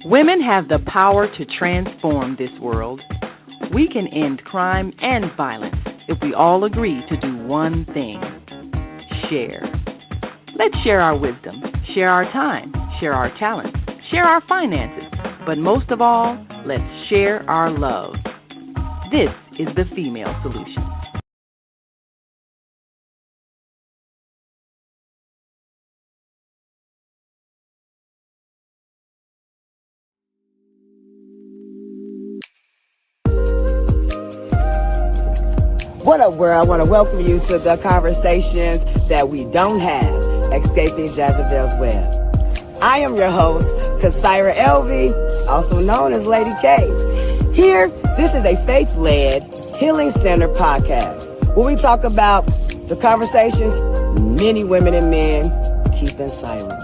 Women have the power to transform this world. We can end crime and violence if we all agree to do one thing: share. Let's share our wisdom, share our time, share our talents, share our finances, but most of all, let's share our love. This is the female solution. What up, world? I want to welcome you to the conversations that we don't have, escaping Jezebel's web. I am your host, Kasaira Elvie, also known as Lady K. Here, this is a faith-led, healing-centered podcast where we talk about the conversations many women and men keep in silence.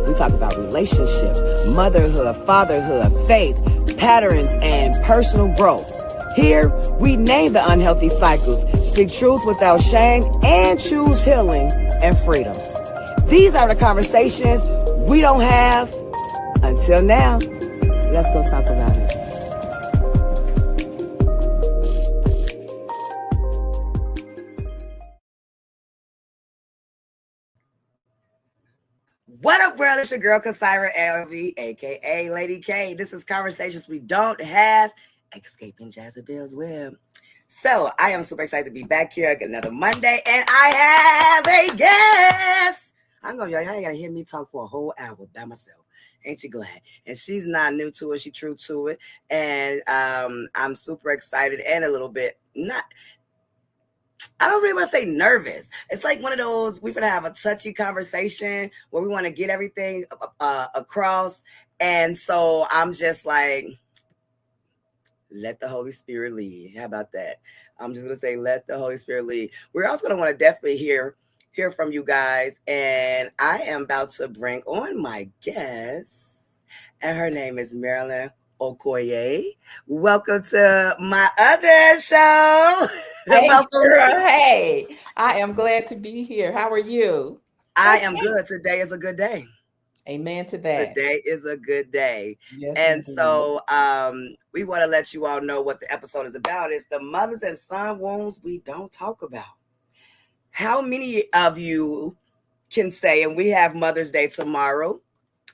We talk about relationships, motherhood, fatherhood, faith, patterns, and personal growth. Here, we name the unhealthy cycles, speak truth without shame, and choose healing and freedom. These are the conversations we don't have until now. Let's go talk about it. What up, world? It's your girl, Kasaira Elvie, a.k.a. Lady K. This is Conversations We Don't Have, Escaping Jezebel's Web. So, I am super excited to be back here again another Monday, and I have a guest. I know y'all ain't gotta hear me talk for a whole hour by myself. Ain't you glad? And she's not new to it, she's true to it. And I'm super excited and a little bit I don't really want to say nervous. It's like one of those, we're going to have a touchy conversation where we want to get everything across. And so I'm just like, let the Holy Spirit lead. How about that? I'm just going to say, let the Holy Spirit lead. We're also going to want to definitely hear from you guys. And I am about to bring on my guest. And her name is Marilyn Okoye. Welcome to my other show. Hey, girl. Hey, I am glad to be here. How are you? I am good. Today is a good day. Amen to that. Today is a good day. Yes, and indeed. So we want to let you all know what the episode is about. It's the mothers and son wounds we don't talk about. How many of you can say, and we have Mother's Day tomorrow,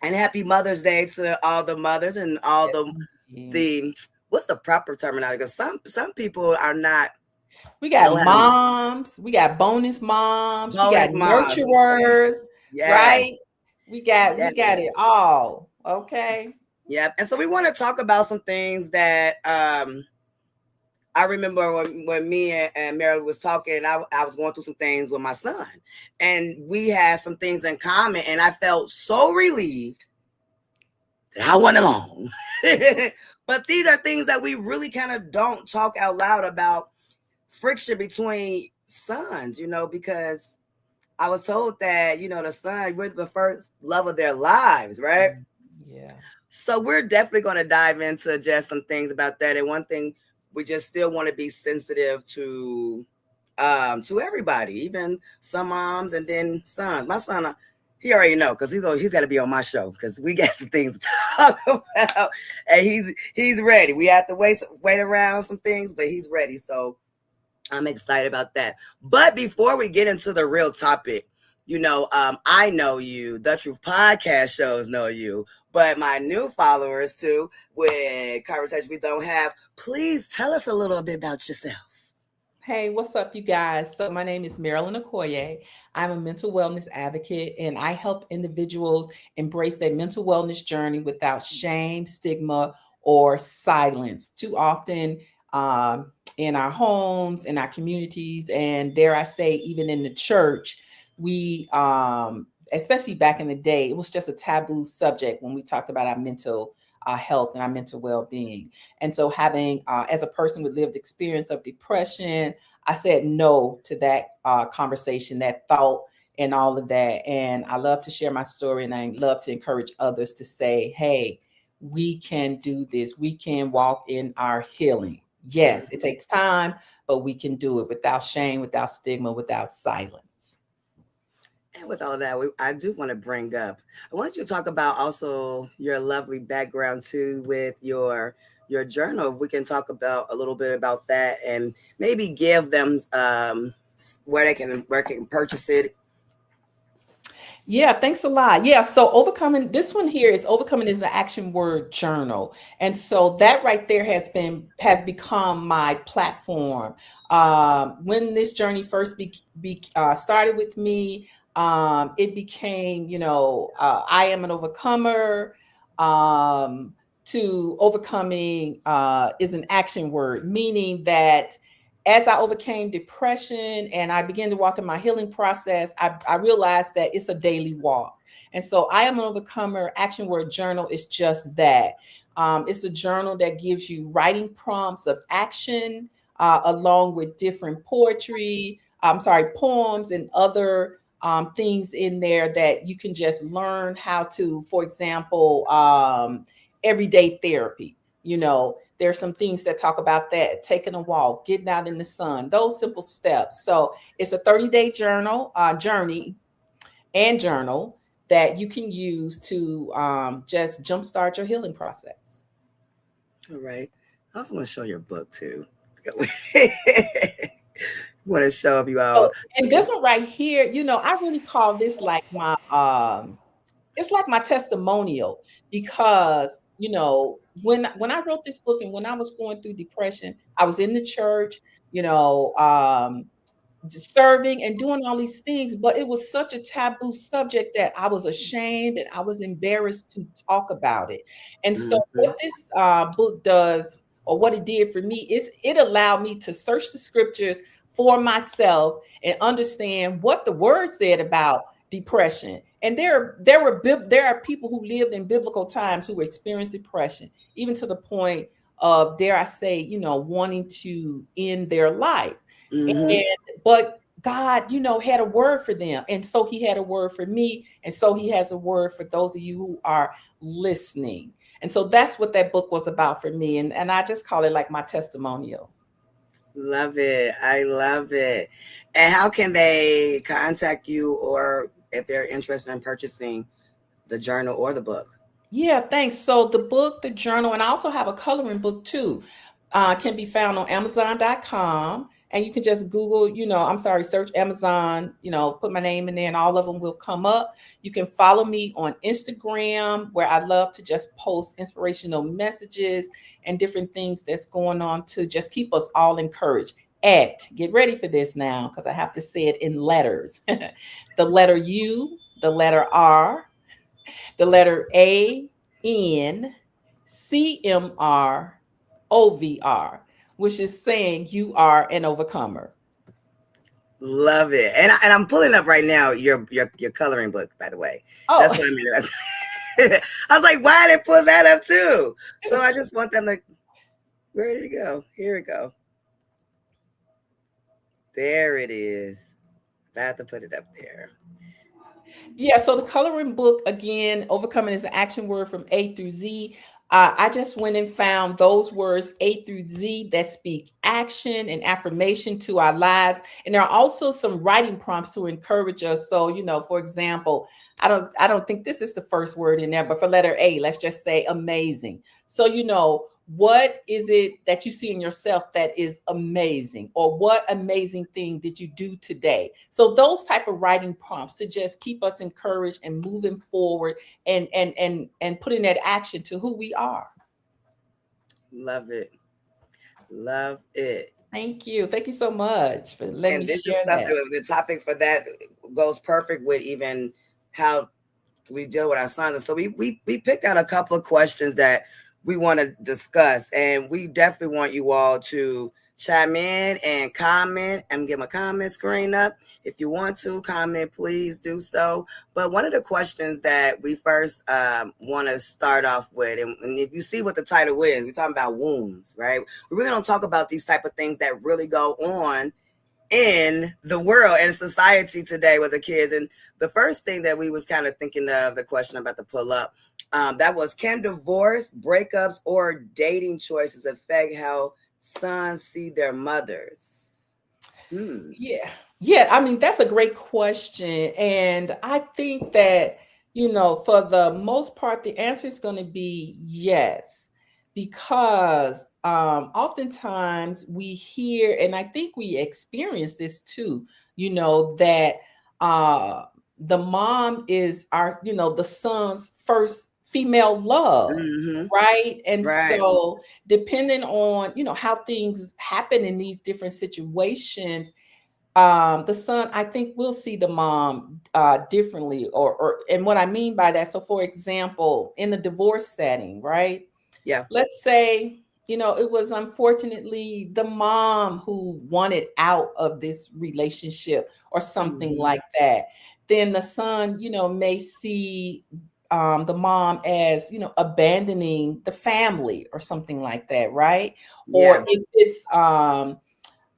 and happy Mother's Day to all the mothers and all the what's the proper terminology? Because some people are not. We got moms, we got bonus moms, we got nurturers, yes. Right? We got it all. Okay. Yep. And so we want to talk about some things that I remember when me and Marilyn was talking, and I was going through some things with my son, and we had some things in common, and I felt so relieved that I went along. But these are things that we really kind of don't talk out loud about. Friction between sons, because I was told that, the son, we're the first love of their lives, right? Yeah. So we're definitely going to dive into just some things about that. And one thing, we just still want to be sensitive to everybody, even some moms and then sons. My son, he already know, because he's got to be on my show, because we got some things to talk about, and he's ready. We have to wait around some things, but he's ready. So I'm excited about that. But before we get into the real topic, I know you, The Truth Podcast shows know you, but my new followers too, with Conversations We Don't Have, please tell us a little bit about yourself. Hey, what's up, you guys? So my name is Marilyn Okoye. I'm a mental wellness advocate, and I help individuals embrace their mental wellness journey without shame, stigma, or silence. Too often, in our homes, in our communities, and dare I say, even in the church, we, especially back in the day, it was just a taboo subject when we talked about our mental health and our mental well-being. And so having, as a person with lived experience of depression, I said no to that conversation, that thought, and all of that. And I love to share my story, and I love to encourage others to say, hey, we can do this. We can walk in our healing. Yes, it takes time, but we can do it without shame, without stigma, without silence. And with all of that, I do want to bring up. I wanted you to talk about also your lovely background too with your journal. If we can talk about a little bit about that and maybe give them where they can purchase it. Yeah, thanks a lot. Yeah, so overcoming this one here is overcoming is the action word journal. And so that right there has become my platform. When this journey first started with me, it became, I am an overcomer. Um, to overcoming is an action word, meaning that as I overcame depression and I began to walk in my healing process, I realized that it's a daily walk. And so I am an overcomer. Action word journal is just that. It's a journal that gives you writing prompts of action along with different poems and other things in there that you can just learn how to, for example, everyday therapy. There's some things that talk about that, taking a walk, getting out in the sun, those simple steps. So it's a 30-day journal that you can use to just jumpstart your healing process. All right. I also want to show your book too. Want to show you So, all. and this one right here, I really call this like my it's like my testimonial because when I wrote this book and when I was going through depression, I was in the church, you know, serving and doing all these things, but it was such a taboo subject that I was ashamed and I was embarrassed to talk about it. And so, Mhm. what this book does, or what it did for me, is it allowed me to search the scriptures for myself and understand what the word said about depression. And there are people who lived in biblical times who experienced depression, even to the point of, dare I say, wanting to end their life. Mhm. But God, had a word for them. And so he had a word for me. And so he has a word for those of you who are listening. And so that's what that book was about for me. And I just call it like my testimonial. Love it. I love it. And how can they contact you or if they're interested in purchasing the journal or the book? Yeah, thanks. So the book, the journal, and I also have a coloring book too, can be found on Amazon.com. And you can just Google, search Amazon, put my name in there and all of them will come up. You can follow me on Instagram, where I love to just post inspirational messages and different things that's going on to just keep us all encouraged. Get ready for this now, because I have to say it in letters. The letter U, the letter R, the letter ANCMROVR, which is saying you are an overcomer. Love it. And I'm pulling up right now your coloring book, by the way. Oh, That's what I mean. I was like, why did they pull that up too? So I just want them to, where did it go? Here we go. There it is. I have to put it up there. yeah. So the coloring book, again, overcoming is an action word from A through Z. I just went and found those words A through Z that speak action and affirmation to our lives. And there are also some writing prompts to encourage us. So, for example, I don't think this is the first word in there, but for letter A, let's just say amazing. So, what is it that you see in yourself that is amazing, or what amazing thing did you do today? So those type of writing prompts to just keep us encouraged and moving forward and putting that action to who we are. Love it. Love it. Thank you so much for letting me And this is share something, that. the topic for that goes perfect with even how we deal with our sons. And so we picked out a couple of questions that we want to discuss. And we definitely want you all to chime in and comment and get my comment screen up. If you want to comment, please do so. But one of the questions that we first want to start off with, and if you see what the title is, we're talking about wounds, right? We really don't talk about these type of things that really go on in the world and society today with the kids. And the first thing that we was kind of thinking of, the question I'm about to pull up, that was, can divorce, breakups, or dating choices affect how sons see their mothers? Yeah. Yeah, I mean, that's a great question. And I think that, for the most part, the answer is going to be yes, because oftentimes we hear, and I think we experience this too, that uh, the mom is the son's first female love. Mm-hmm. Right. And Right. so, depending on, how things happen in these different situations, the son, I think, will see the mom differently, or and what I mean by that, so for example, in the divorce setting, right, Yeah. let's say, it was unfortunately the mom who wanted out of this relationship or something Mm-hmm. like that, then the son, may see the mom as, abandoning the family or something like that, right? Or Yeah. if it's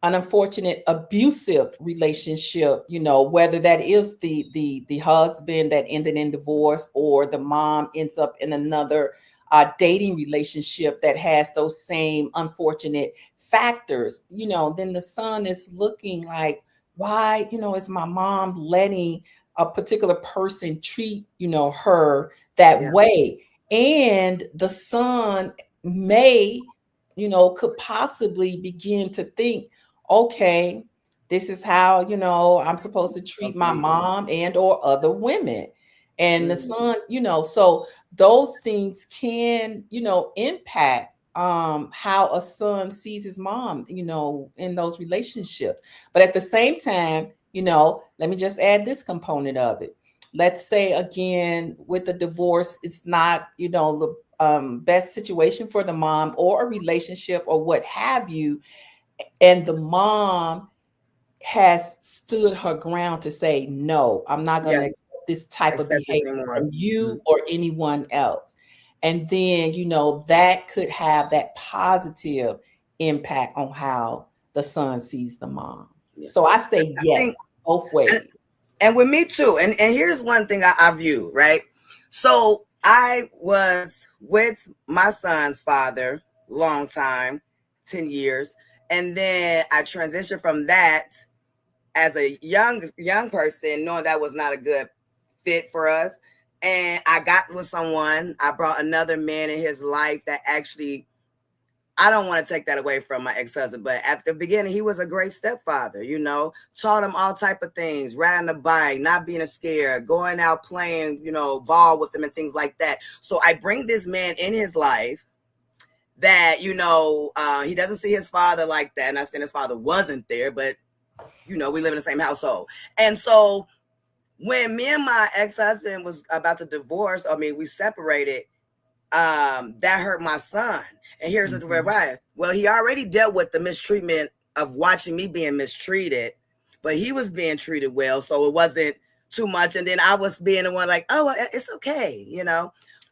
an unfortunate abusive relationship, whether that is the husband that ended in divorce, or the mom ends up in another dating relationship that has those same unfortunate factors, then the son is looking like, why, is my mom letting a particular person treat, her that Yeah. way? And the son may, could possibly begin to think, okay, this is how, I'm supposed to treat Supposed to my be. mom and or other women. And the Mm-hmm. son, so those things can, impact how a son sees his mom, in those relationships. But at the same time, let me just add this component of it. Let's say again, with the divorce, it's not, the best situation for the mom, or a relationship, or what have you, and the mom has stood her ground to say, no, I'm not going Yeah. to accept this type of Accept this behavior anymore. from Mm-hmm. you or anyone else. And then, that could have that positive impact on how the son sees the mom. Yeah. So I say I yes, think, both and, ways. and with me too. And here's one thing I view, right? So I was with my son's father long time, 10 years. And then I transitioned from that as a young person, knowing that was not a good fit for us. And I got with someone, I brought another man in his life that actually, I don't want to take that away from my ex-husband, but at the beginning, he was a great stepfather, taught him all type of things, riding a bike, not being scared, going out playing, ball with him and things like that. So I bring this man in his life that, he doesn't see his father like that. And I said his father wasn't there, but, we live in the same household. And so when me and my ex-husband was about to divorce, I mean, we separated, that hurt my son. And here's the Mhm. right. Well, he already dealt with the mistreatment of watching me being mistreated, but he was being treated well, so it wasn't too much. And then I was being the one like, oh, well, it's okay.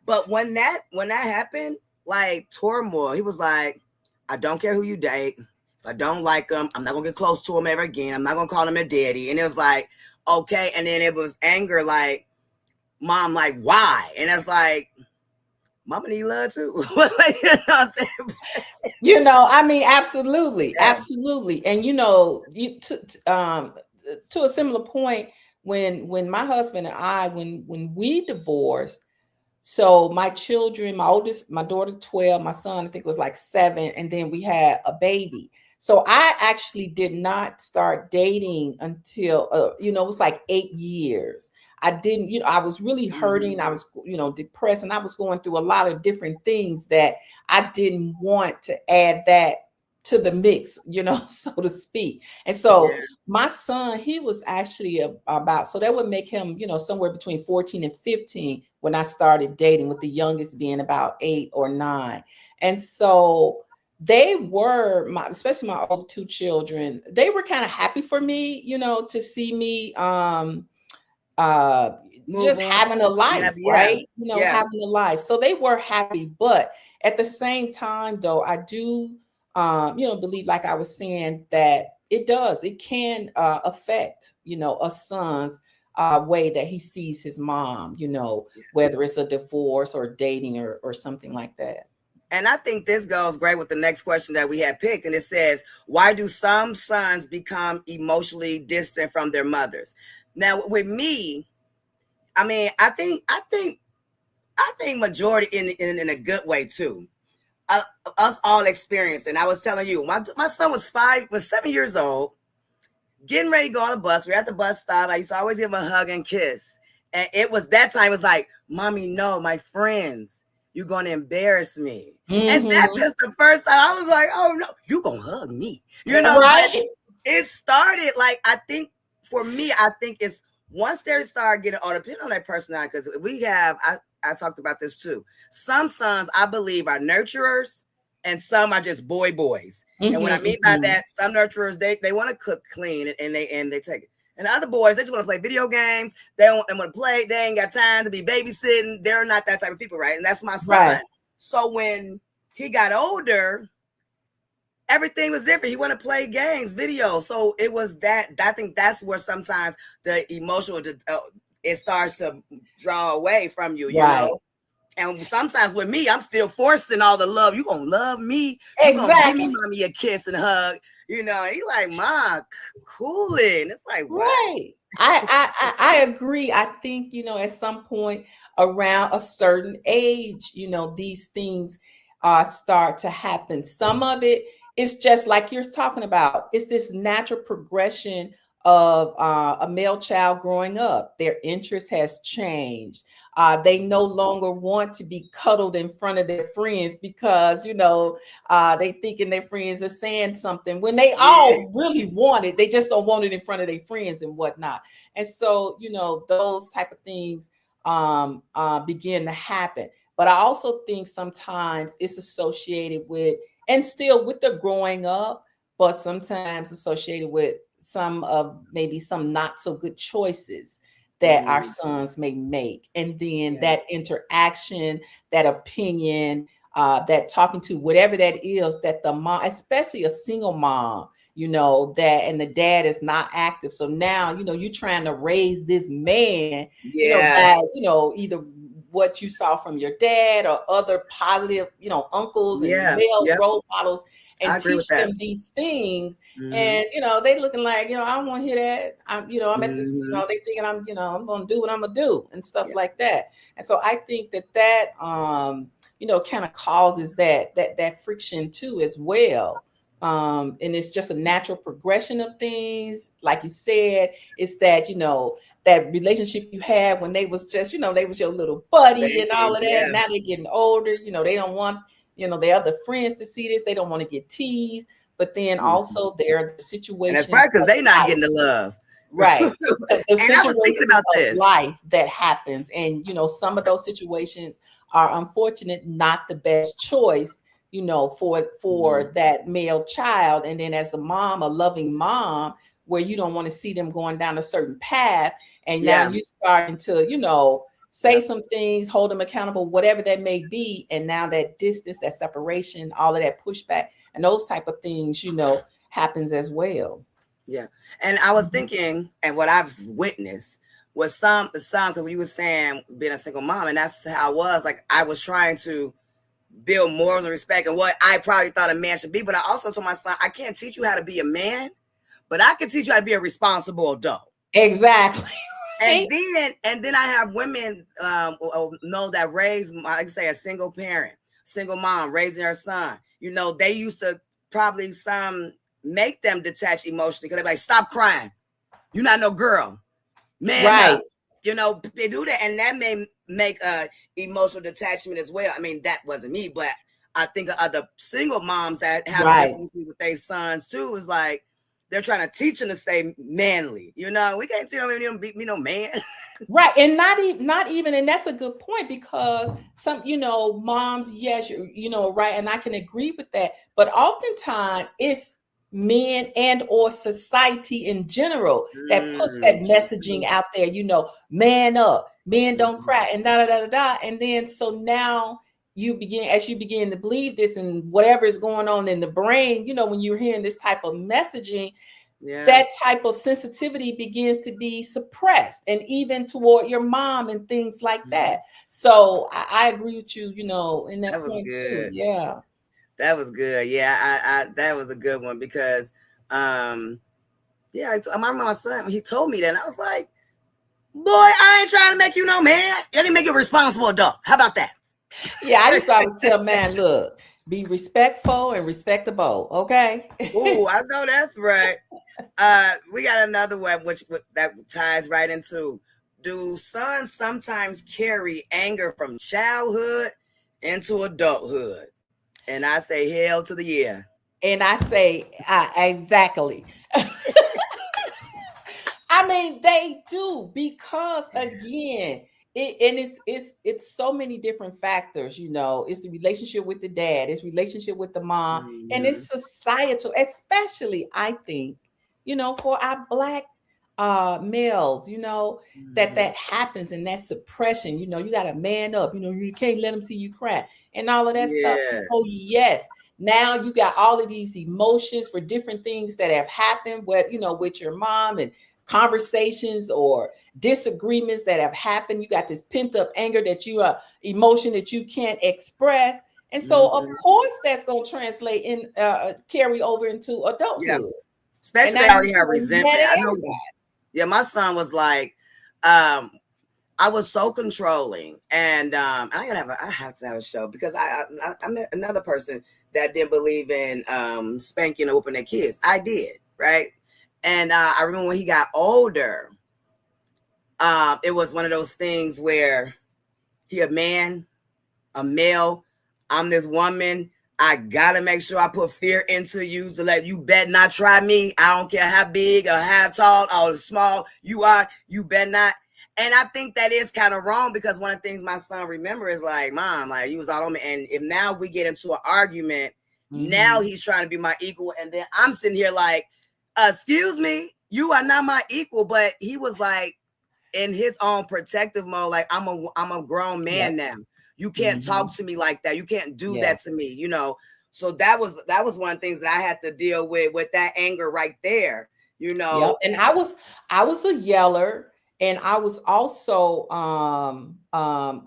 But when that happened, like turmoil, he was like, I don't care who you date. If I don't like him, I'm not gonna get close to him ever again. I'm not gonna call him a daddy. And it was like, okay. And then it was anger, like, mom, like, why? And it's like, mama need love too. You know what I'm saying? I mean, absolutely, Yeah. absolutely. And to a similar point, when my husband and I, when we divorced, so my children, my oldest, my daughter 12, my son, I think was like 7, and then we had a baby. So I actually did not start dating until it was like 8 years. I didn't, I was really hurting, Mm-hmm. I was, depressed, and I was going through a lot of different things that I didn't want to add that to the mix, so to speak. And so Yeah. my son, he was actually about, so that would make him, somewhere between 14 and 15 when I started dating, with the youngest being about 8 or 9. And so they were especially my older 2 children, they were kind of happy for me, to see me uh Move just on. having a Yeah. life, Yeah. right? Yeah. Having a life. So they were happy, but at the same time though, I do believe, like I was saying, that it can affect, a son's way that he sees his mom, whether it's a divorce or dating or something like that. And I think this goes great with the next question that we had picked. And it says, why do some sons become emotionally distant from their mothers? Now, with me, I mean, I think majority in a good way too. Uh, us all experiencing. I was telling you, my son was 7 years old, getting ready to go on the bus. We're at the bus stop. I used to always give him a hug and kiss. And it was that time, it was like, Mommy, no, my friends, you're going to embarrass me. And that was the first time I was like, oh, no, you're going to hug me. Right. But it started like, I think for me, I think it's once they start getting, depending on their personality, because I talked about this too. Some sons, I believe, are nurturers and some are just boys. And what I mean by that, some nurturers, they want to cook clean and they take it. And the other boys, they just want to play video games. They want to play. They ain't got time to be babysitting. They're not that type of people, right? And that's my son. Right. So when he got older, everything was different. He wanted to play games, video. So it was that. I think that's where sometimes the emotional, it starts to draw away from you, you know? And sometimes with me, I'm still forcing all the love. You gonna love me? You gonna give me mommy a kiss and hug? You know, he like, Ma, cool it. And it's like, what? Right. I agree. I think, at some point around a certain age, these things start to happen. Some of it is just like you're talking about. It's this natural progression of a male child growing up. Their interest has changed. They no longer want to be cuddled in front of their friends because, they thinking their friends are saying something when they all really want it. They just don't want it in front of their friends and whatnot. And so, those type of things begin to happen. But I also think sometimes it's associated with, and still with the growing up, but sometimes associated with some not so good choices that our sons may make. And then that interaction, that opinion, that talking to whatever that is, that the mom, especially a single mom, that, and the dad is not active. So now, you're trying to raise this man, that, either what you saw from your dad or other positive, uncles and male role models, and teach them these things. And, they looking like, I don't want to hear that. I'm at this, they thinking I'm going to do what I'm going to do and stuff like that. And so I think that kind of causes that friction too, as well. And it's just a natural progression of things. Like you said, it's that, that relationship you had when they was just, they was your little buddy and all of that. Now they're getting older, they don't want, their other friends to see this. They don't want to get teased. But then also there are the situations. And it's because they're not getting the love. Right. The situations about of life that happens. And, some of those situations are unfortunate, not the best choice, for that male child. And then as a mom, a loving mom, where you don't want to see them going down a certain path. And now you're starting to, say some things, hold them accountable, whatever that may be. And now that distance, that separation, all of that pushback and those type of things, happens as well. Yeah. And I was thinking, and what I've witnessed was some, because you were saying being a single mom, and that's how I was. Like, I was trying to build morals and respect and what I probably thought a man should be. But I also told my son, I can't teach you how to be a man, but I can teach you how to be a responsible adult. Exactly. And then I have women know that raise, like I say, a single parent, single mom raising her son. They used to probably some make them detach emotionally because they're like, stop crying. You're not no girl. Man up. They do that. And that may make emotional detachment as well. I mean, that wasn't me, but I think of other single moms that have difficulty with their sons too. Is like, they're trying to teach them to stay manly. We can't tell them, beat me no man. Right. And not even, and that's a good point, because some, moms, yes, right. And I can agree with that. But oftentimes it's men and or society in general that puts that messaging out there, man up, men don't cry, and da da da da da. And then so now as you begin to believe this and whatever is going on in the brain, when you're hearing this type of messaging, that type of sensitivity begins to be suppressed, and even toward your mom and things like that. So I agree with you, in that was point too. good. Yeah. That was good. Yeah, I that was a good one because, I remember my son when he told me that, and I was like, boy, I ain't trying to make you no man. Let me make you a responsible adult. How about that? Yeah, I used to always tell man, look, be respectful and respectable, okay? Oh, I know that's right. We got another one that ties right into, do sons sometimes carry anger from childhood into adulthood? And I say hell to the yeah. And I say, exactly. I mean, they do, because again, it's so many different factors. It's the relationship with the dad, it's relationship with the mom, and it's societal, especially I think, for our Black males, that happens, and that suppression. You got to man up. You can't let them see you cry and all of that stuff. Yeah. Oh yes. Now you got all of these emotions for different things that have happened with your mom, and conversations or disagreements that have happened. You got this pent up anger emotion that you can't express. And so of course that's going to translate in carry over into adulthood. Yeah. Especially they already have resentment. I know. Yeah, my son was like, I was so controlling, and I have to have a show, because I met another person that didn't believe in spanking or whooping their kids. I did, right? And I remember when he got older, it was one of those things where he a man, a male, I'm this woman. I gotta make sure I put fear into you to let you bet not try me. I don't care how big or how tall or small you are, you bet not. And I think that is kind of wrong, because one of the things my son remember is like, Mom, like, you was all on me. And if now we get into an argument, now he's trying to be my equal. And then I'm sitting here like, excuse me, you are not my equal. But he was like in his own protective mode, like, I'm a grown man now. You can't talk to me like that. You can't do that to me, So that was one of the things that I had to deal with that anger right there, And I was a yeller, and I was also my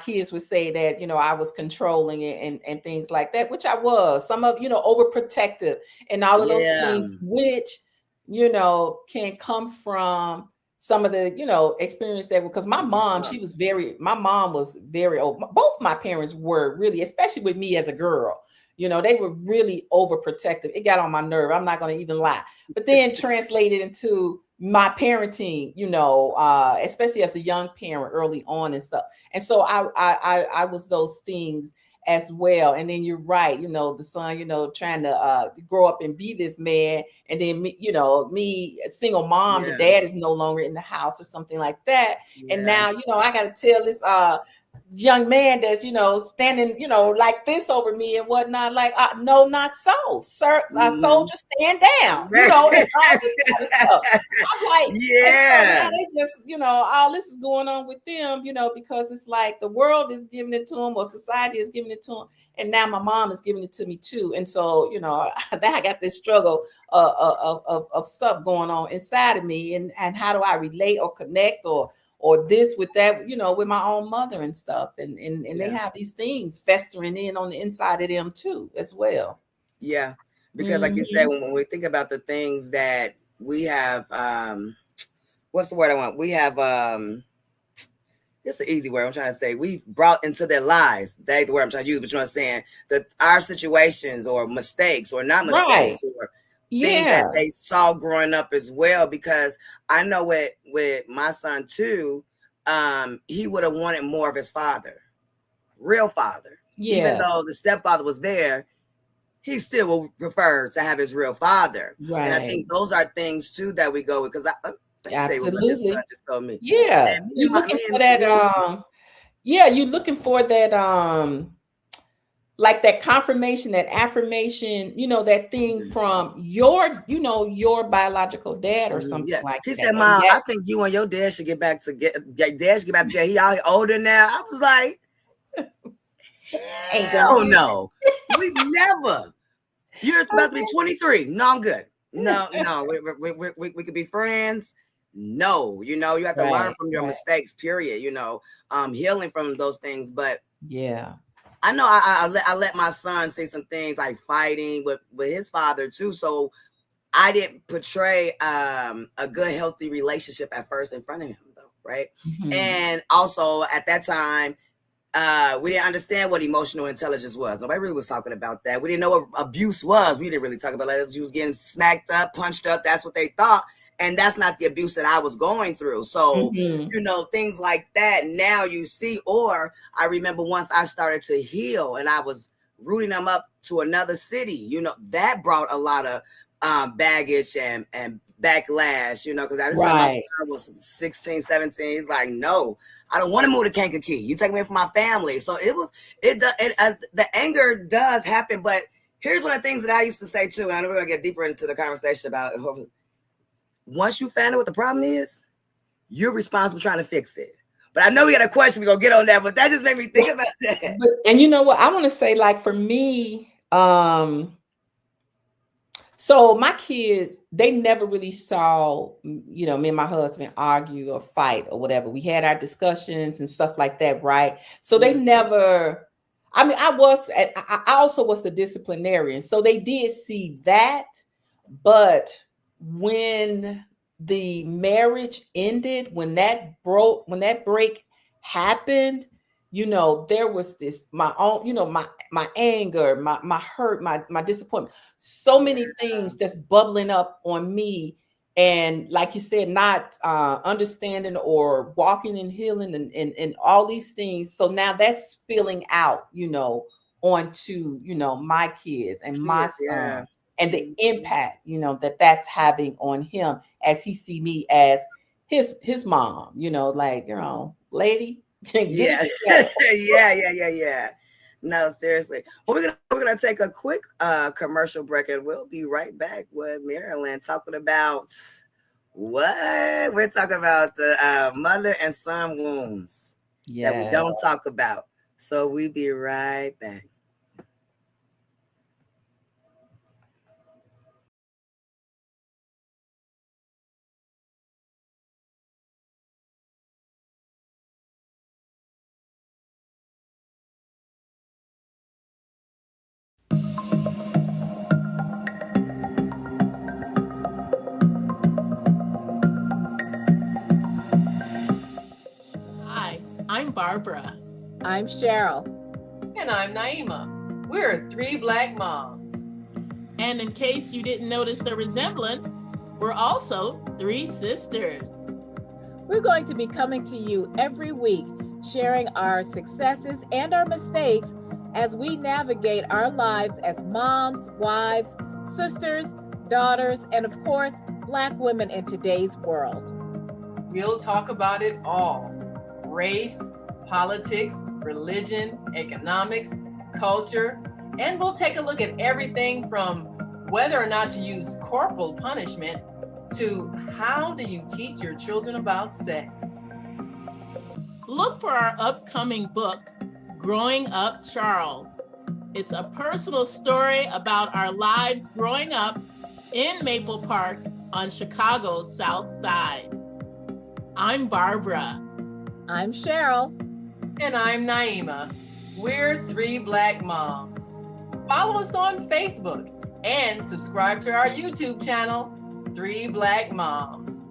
kids would say that, I was controlling it and things like that, which I was. Some of, overprotective and all of those things, which, can come from some of the, experience that, because my mom was very old. Both my parents were really, especially with me as a girl, they were really overprotective. It got on my nerve. I'm not going to even lie. But then translated into my parenting, especially as a young parent early on and stuff. And so I was those things as well. And then you're right, the son, trying to grow up and be this man. And then me, a single mom, the dad is no longer in the house or something like that. And now, I got to tell this young man that's, standing, like this over me and whatnot, like, no, not so, sir. Soldier, stand down, and all this kind of stuff. I'm like, so they just, all this is going on with them, because it's like the world is giving it to them, or society is giving it to them. And now my mom is giving it to me too. And so, I got this struggle of stuff going on inside of me, and how do I relate or connect or this with that, with my own mother and stuff. And they have these things festering in on the inside of them too, as well. Yeah. Because like you said, when we think about the things that we have, what's the word I want? We have, it's an easy word I'm trying to say. We've brought into their lives. That ain't the word I'm trying to use, but you know what I'm saying? That our situations or mistakes or not mistakes or things that they saw growing up as well. Because I know with my son too, he would have wanted more of his father, real father. Even though the stepfather was there, he still would prefer to have his real father. Right. And I think those are things too that we go with, because absolutely just told me. Yeah. You're looking for that you're looking for that like that confirmation, that affirmation, that thing from your biological dad or something like that. He said, Mom, I think you and your dad should get back together. He out older now. I was like, hell no. We never. You're about to be 23. No, I'm good. No, no, we could be friends. No, you have to learn from your mistakes, period. Healing from those things. But yeah, I know I let my son see some things like fighting with his father too. So I didn't portray a good, healthy relationship at first in front of him, though, right? Mm-hmm. And also at that time, we didn't understand what emotional intelligence was. Nobody really was talking about that. We didn't know what abuse was. We didn't really talk about that. You was getting smacked up, punched up. That's what they thought. And that's not the abuse that I was going through. So, things like that now you see. Or I remember once I started to heal and I was rooting them up to another city, that brought a lot of baggage and backlash, because I just my son was 16, 17. He's like, no, I don't want to move to Kankakee. You take me from my family. So the anger does happen. But here's one of the things that I used to say too, and I know we're going to get deeper into the conversation about it. Once you find out what the problem is, you're responsible trying to fix it. But I know we got a question. We're going to get on that, but that just made me think about that. And you know what? I want to say, like, for me, so my kids, they never really saw, me and my husband argue or fight or whatever. We had our discussions and stuff like that, right? So they never, I also was the disciplinarian. So they did see that. But when the marriage ended, when that break happened, there was this, my own, my anger, my hurt, my disappointment, so many things that's bubbling up on me. And like you said, not understanding or walking and healing and all these things. So now that's spilling out, onto, my kids and my son and the impact, that's having on him as he see me as his mom, lady. Yeah. No, seriously. Well, we're gonna take a quick commercial break, and we'll be right back with Marilyn talking about what we're talking about, the mother and son wounds that we don't talk about. So we'll be right back. I'm Barbara. I'm Cheryl. And I'm Naima. We're three Black moms. And in case you didn't notice the resemblance, we're also three sisters. We're going to be coming to you every week, sharing our successes and our mistakes as we navigate our lives as moms, wives, sisters, daughters, and of course, Black women in today's world. We'll talk about it all. Race, politics, religion, economics, culture, and we'll take a look at everything from whether or not to use corporal punishment to how do you teach your children about sex. Look for our upcoming book, Growing Up Charles. It's a personal story about our lives growing up in Maple Park on Chicago's South Side. I'm Barbara. I'm Cheryl. And I'm Naima. We're three Black moms. Follow us on Facebook and subscribe to our YouTube channel, Three Black Moms.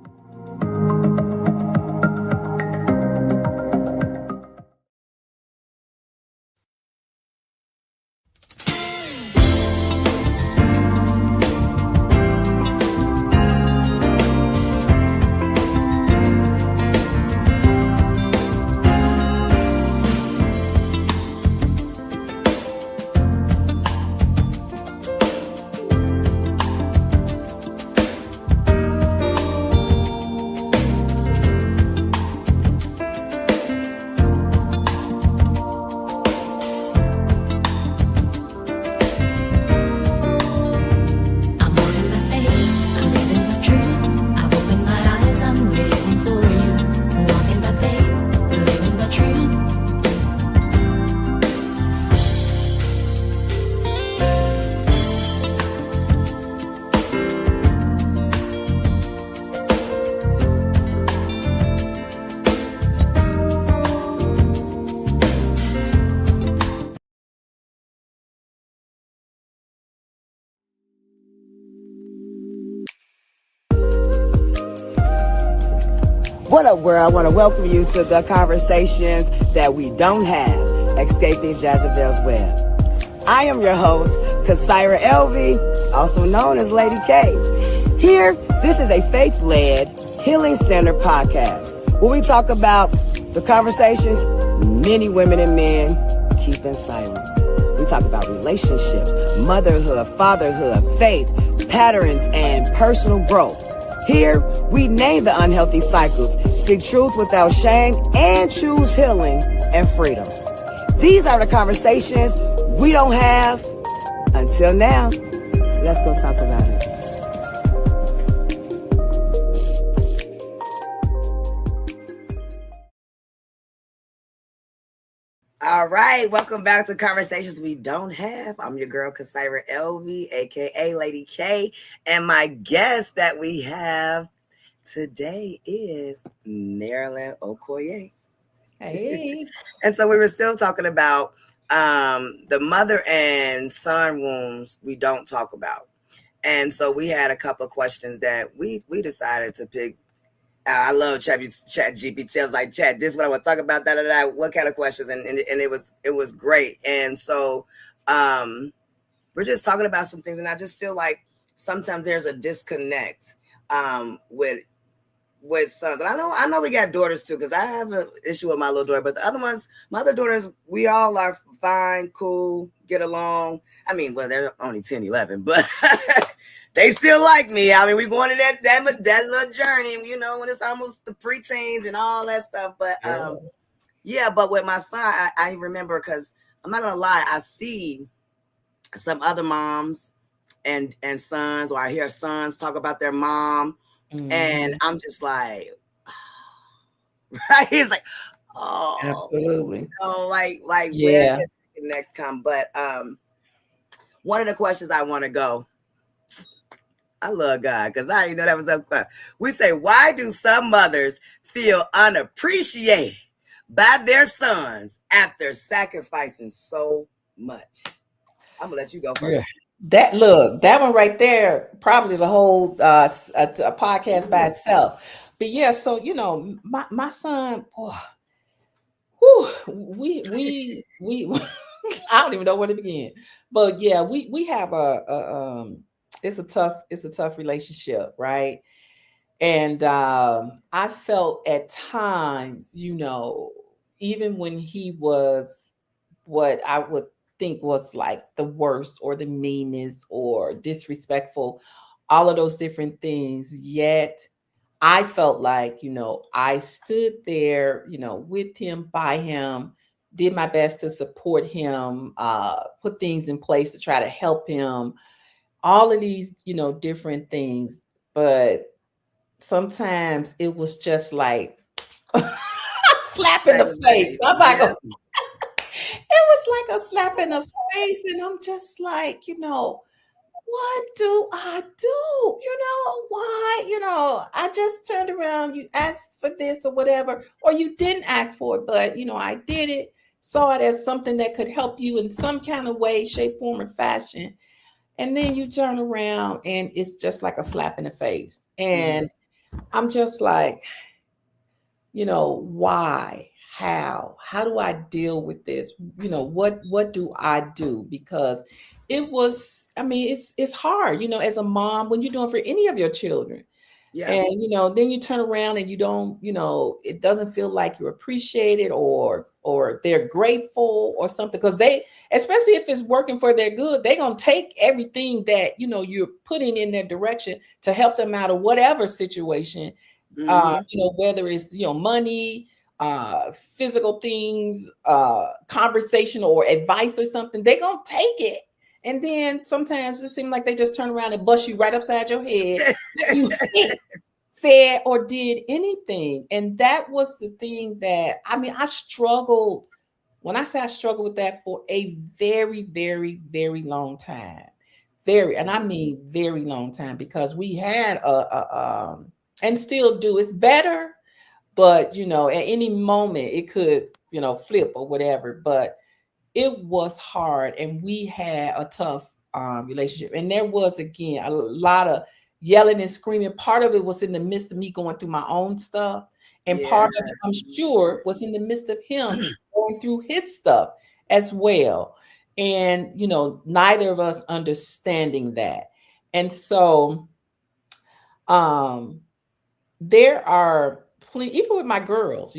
What up, world? I want to welcome you to the conversations that we don't have, escaping Jezebel's web. I am your host, Kasyra Elvie, also known as Lady K. Here, this is a faith-led, healing-centered podcast where we talk about the conversations many women and men keep in silence. We talk about relationships, motherhood, fatherhood, faith, patterns, and personal growth. Here, we name the unhealthy cycles, speak truth without shame, and choose healing and freedom. These are the conversations we don't have until now. Let's go talk about it. All right, welcome back to Conversations We Don't Have. I'm your girl, Kasyra Elvie, aka Lady K, and my guest that we have today is Marilyn Okoye. Hey. And so we were still talking about the mother and son wounds we don't talk about. And so we had a couple of questions that we decided to pick. I love Chat GPT. I was like, Chat, this is what I want to talk about. What kind of questions? And it was great. And so we're just talking about some things, and I just feel like sometimes there's a disconnect with sons. And I know we got daughters too, because I have an issue with my little daughter, but the other ones, my other daughters, we all are fine, cool, get along. I mean, well, they're only 10, 11, but they still like me. I mean, we going to that little journey, you know, when it's almost the preteens and all that stuff. But but with my son, I remember, because I'm not gonna lie, I see some other moms and sons, or I hear sons talk about their mom, and I'm just like, right? It's like, oh, absolutely. You know, like yeah. Where did the connect come? But one of the questions I want to go. I love God, because I didn't know that was up. We say, why do some mothers feel unappreciated by their sons after sacrificing so much? I'm gonna let you go first. That one right there probably is a whole a podcast by itself. But yeah, so you know, my son, we I don't even know where to begin. But yeah, we have it's a tough relationship, right? And I felt at times, you know, even when he was what I would think was like the worst or the meanest or disrespectful, all of those different things, yet I felt like, you know, I stood there, you know, with him, by him, did my best to support him, put things in place to try to help him, all of these, you know, different things. But sometimes it was just like a slap in the face. I'm like, it was like a slap in the face. And I'm just like, you know, what do I do? You know, why? You know, I just turned around, you asked for this or whatever, or you didn't ask for it, but, you know, I did it, saw it as something that could help you in some kind of way, shape, form, or fashion. And then you turn around and it's just like a slap in the face. And I'm just like, you know, why? How do I deal with this? You know, what do I do? Because it was, I mean, it's hard, you know, as a mom, when you're doing for any of your children. Yeah. And, you know, then you turn around and you don't, you know, it doesn't feel like you're appreciated or they're grateful or something. Because they, especially if it's working for their good, they're going to take everything that, you know, you're putting in their direction to help them out of whatever situation. You know, whether it's, you know, money, physical things, conversation or advice or something, they're going to take it. And then sometimes it seems like they just turn around and bust you right upside your head. You said or did anything. And that was the thing that, I mean, I struggled. When I say I struggled with that for a very, very, very long time. And I mean very long time, because we had and still do. It's better, but, you know, at any moment it could, you know, flip or whatever. But it was hard, and we had a tough relationship. And there was, again, a lot of yelling and screaming. Part of it was in the midst of me going through my own stuff. And part of it, I'm sure, was in the midst of him going through his stuff as well. And, neither of us understanding that. And so there are plenty, even with my girls,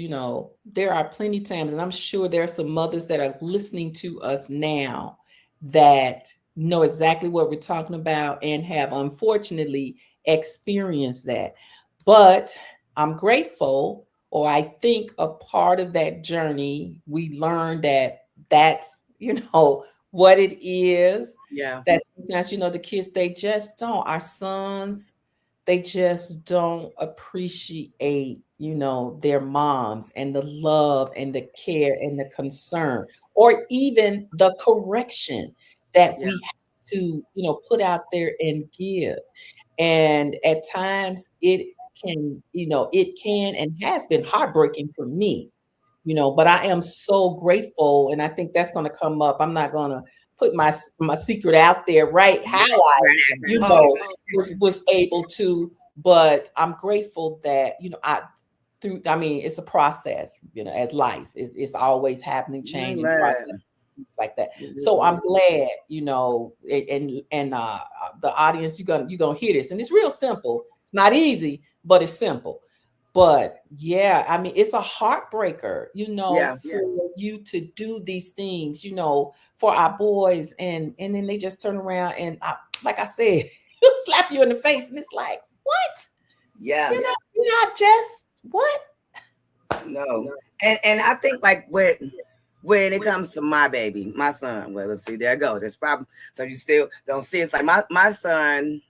there are plenty times, and I'm sure there are some mothers that are listening to us now that know exactly what we're talking about and have unfortunately experienced that. But I'm grateful, or I think a part of that journey, we learned that that's, what it is. Yeah. That sometimes, the kids, they just don't, our sons, they just don't appreciate, their moms and the love and the care and the concern, or even the correction that we have to, put out there and give. And at times it can and has been heartbreaking for me, but I am so grateful. And I think that's going to come up. I'm not going to put my secret out there, right? How I, was able to, but I'm grateful that, it's a process, as life is always happening, changing process like that. So I'm glad, and the audience, you're gonna hear this, and it's real simple. It's not easy, but it's simple. But yeah, it's a heartbreaker, for you to do these things, for our boys, and then they just turn around and, like I said, slap you in the face, and it's like, what? Yeah, you're not just what? No, and I think like when it comes to my baby, my son, well, let's see, there it goes. It's probably, so you still don't see, it's like my son,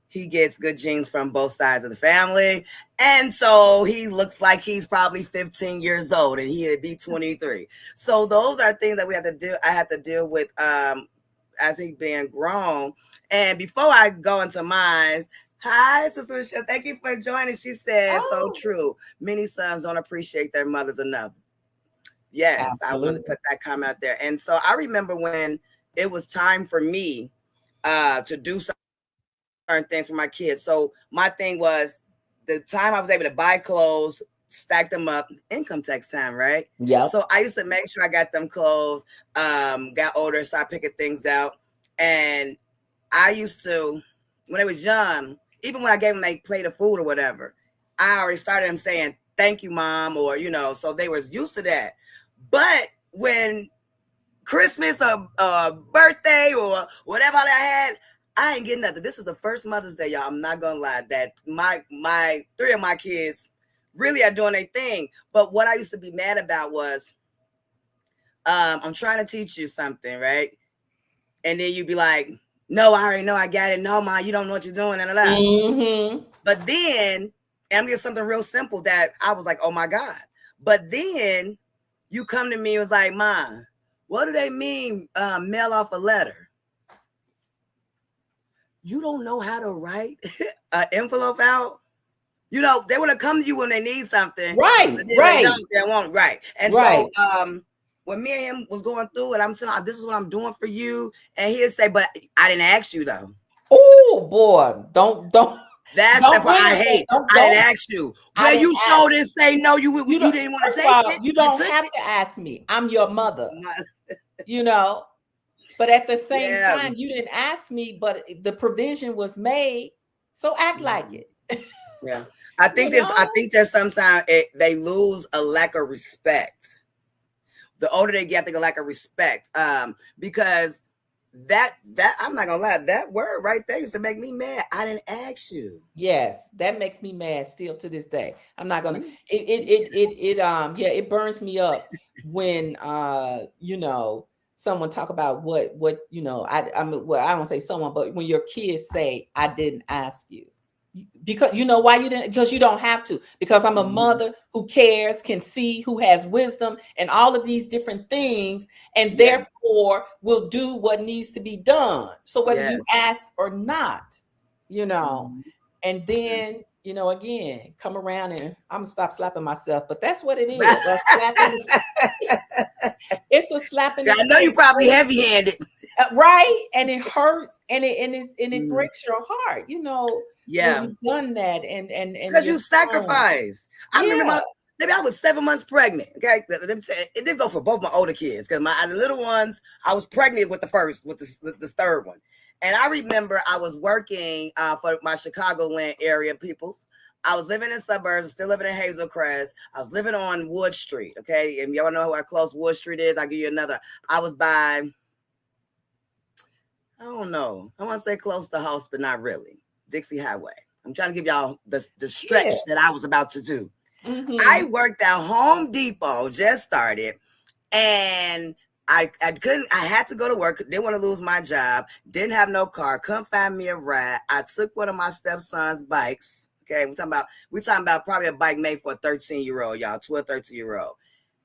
he gets good genes from both sides of the family. And so he looks like he's probably 15 years old and he'd be 23. So those are things that I have to deal with as he being grown. And before I go into mine, hi, Sister Michelle, thank you for joining. She says, so true. Many sons don't appreciate their mothers enough. Yes, absolutely. I want to put that comment out there. And so I remember when it was time for me to do certain things for my kids. So my thing was the time I was able to buy clothes, stack them up, income tax time, right? Yeah. So I used to make sure I got them clothes, got older, started picking things out. And I used to, when they was young, even when I gave them a plate of food or whatever, I already started them saying, thank you, Mom, or, so they was used to that. But when Christmas or birthday or whatever I had, I ain't getting nothing. This is the first Mother's Day, y'all. I'm not gonna lie, that my 3 of my kids really are doing their thing. But what I used to be mad about was, I'm trying to teach you something, right? And then you'd be like, no, I already know, I got it. No, Ma, you don't know what you're doing. Mm-hmm. But then, and I'm getting something real simple that I was like, oh my God. But then you come to me and was like, Ma, what do they mean, mail off a letter? You don't know how to write an envelope out? They want to come to you when they need something. Right, right. They won't, right. And so when me and him was going through it, I'm saying, this is what I'm doing for you. And he'd say, but I didn't ask you though. Oh boy, don't. That's what I hate. I didn't ask you. Well, you showed and say no. You didn't want to take it. You don't have to ask me. I'm your mother. But at the same time, you didn't ask me, but the provision was made. So act like it. Yeah, I think there's sometimes they lose a lack of respect. The older they get, I think a lack of respect. Because that I'm not gonna lie, that word right there used to make me mad. I didn't ask you. Yes, that makes me mad still to this day. I'm not gonna. It burns me up when someone talk about what I don't say someone, but when your kids say I didn't ask you. Because you know why you didn't? Because you don't have to. Because I'm a mother who cares, can see, who has wisdom, and all of these different things, and therefore will do what needs to be done. So whether you asked or not, and then again, come around and I'm gonna stop slapping myself. But that's what it is. It's a slap in the face. I know you're probably heavy-handed, right? And it hurts, and it breaks your heart. When you've done that, and because you sacrifice. I remember maybe I was 7 months pregnant. Okay, it did go for both my older kids because the little ones, I was pregnant with the third one. And I remember I was working for my Chicagoland area peoples. I was living in suburbs, still living in Hazel Crest. I was living on Wood Street. Okay, and y'all know how close Wood Street is. I'll give you another. I was by, I don't know, I want to say close to the house, but not really. Dixie Highway. I'm trying to give y'all the stretch that I was about to do. Mm-hmm. I worked at Home Depot, just started, and I had to go to work, didn't want to lose my job, didn't have no car, couldn't find me a ride. I took one of my stepson's bikes. Okay, we're talking about probably a bike made for a 13-year-old, y'all, 12, 13-year-old.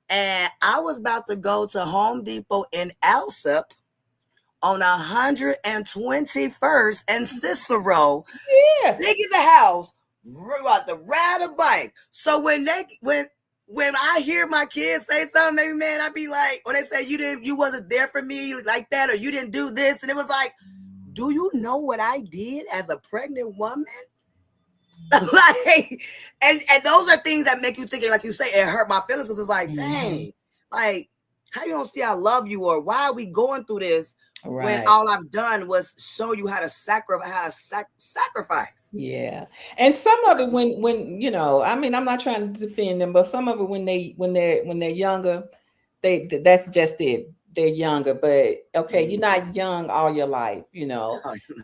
And I was about to go to Home Depot in Alsip on 121st and Cicero. Yeah. Big as a house, about to ride a bike. So when I hear my kids say something, maybe, man, I'd be like, or they say you wasn't there for me like that, or you didn't do this. And it was like, do you know what I did as a pregnant woman? Like, and those are things that make you think, like you say, it hurt my feelings because it's like, dang, like, how you don't see I love you, or why are we going through this when all I've done was show you how to sacrifice. Yeah, and some of it when you know, I mean, I'm not trying to defend them, but some of it when they're younger, that's just it. They're younger, but okay, you're not young all your life, you know,